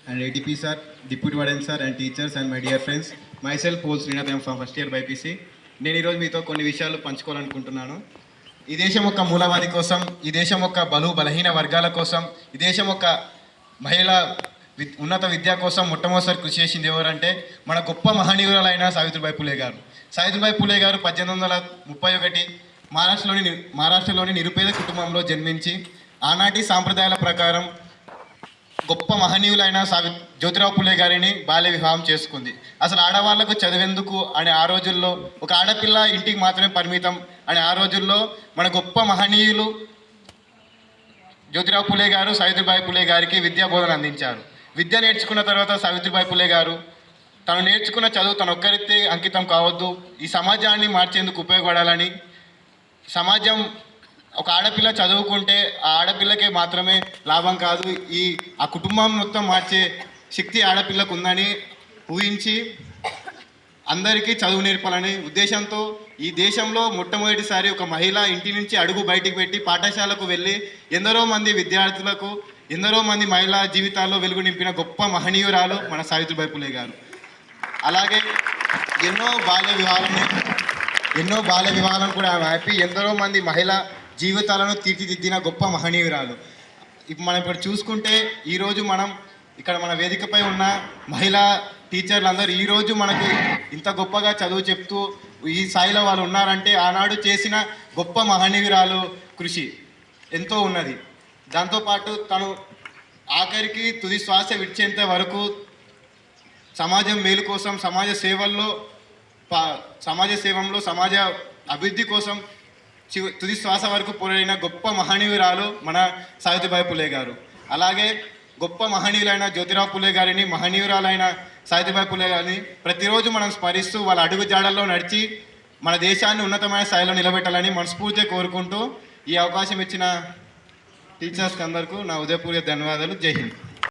and ADP sir, Deputy Warden sir, and teachers and my dear friends. Myself, Paul Srinath, I am from first year BPC. నేను ఈరోజు మీతో కొన్ని విషయాలు పంచుకోవాలనుకుంటున్నాను. ఈ దేశం యొక్క మూలవాది కోసం, ఈ దేశం యొక్క బలహీన వర్గాల కోసం, ఈ దేశం యొక్క మహిళా ఉన్నత విద్య కోసం మొట్టమొదటిసారి కృషి చేసింది ఎవరంటే మన గొప్ప మహనీయురాలైన సావిత్రిబాయి పూలే గారు. సావిత్రిబాయి పూలే గారు 1831 మహారాష్ట్రలోని నిరుపేద కుటుంబంలో జన్మించి ఆనాటి సాంప్రదాయాల ప్రకారం గొప్ప మహనీయులైన జ్యోతిరావు పూలే గారిని బాల్య వివాహం చేసుకుంది. అసలు ఆడవాళ్లకు చదివేందుకు అని ఆ రోజుల్లో ఒక ఆడపిల్ల ఇంటికి మాత్రమే పరిమితం అని ఆ రోజుల్లో మన గొప్ప మహనీయులు జ్యోతిరావు పూలే గారు సావిత్రిబాయి పూలే గారికి విద్యా బోధన అందించారు. విద్య నేర్చుకున్న తర్వాత సావిత్రిబాయి పూలే గారు తను నేర్చుకున్న చదువు తను ఒక్కరితే అంకితం కావద్దు, ఈ సమాజాన్ని మార్చేందుకు ఉపయోగపడాలని, సమాజం ఒక ఆడపిల్ల చదువుకుంటే ఆ ఆడపిల్లకే మాత్రమే లాభం కాదు, ఆ కుటుంబం మొత్తం మార్చే శక్తి ఆడపిల్లకు ఉందని ఊహించి అందరికీ చదువు నేర్పాలని ఉద్దేశంతో ఈ దేశంలో మొట్టమొదటిసారి ఒక మహిళ ఇంటి నుంచి అడుగు బయటికి పెట్టి పాఠశాలకు వెళ్ళి ఎందరో మంది విద్యార్థులకు, ఎందరో మంది మహిళా జీవితాల్లో వెలుగు నింపిన గొప్ప మహనీయురాలు మన సావిత్రిబాయి పూలే గారు. అలాగే ఎన్నో బాల్య వివాహాలను కూడా ఆపి ఎందరో మంది మహిళా జీవితాలను తీర్చిదిద్దిన గొప్ప మహనీయురాలు. మనం ఇప్పుడు చూసుకుంటే ఈరోజు మనం ఇక్కడ మన వేదికపై ఉన్న మహిళా టీచర్లు అందరూ ఈరోజు మనకు ఇంత గొప్పగా చదువు చెప్తూ ఈ స్థాయిలో వాళ్ళు ఉన్నారంటే ఆనాడు చేసిన గొప్ప మహనీయురాలు కృషి ఎంతో ఉన్నది. దాంతోపాటు తను ఆఖరికి తుది శ్వాస విడిచేంత వరకు సమాజం మేలు కోసం, సమాజ సేవంలో సమాజ అభివృద్ధి కోసం తుది శ్వాస వరకు పోరాడిన గొప్ప మహనీయురాలు మన సావిత్రిబాయి పూలే గారు. అలాగే గొప్ప మహనీయులైన జ్యోతిరావు పూలే గారిని, మహనీయురాలైన సావిత్రిబాయి పూలే గారిని ప్రతిరోజు మనం స్మరిస్తూ వాళ్ళ అడుగు జాడల్లో నడిచి మన దేశాన్ని ఉన్నతమైన స్థాయిలో నిలబెట్టాలని మనస్ఫూర్తిగా కోరుకుంటూ ఈ అవకాశం ఇచ్చిన టీచర్స్కి అందరికీ నా ఉదయపూర్వక ధన్యవాదాలు. జై హింద్.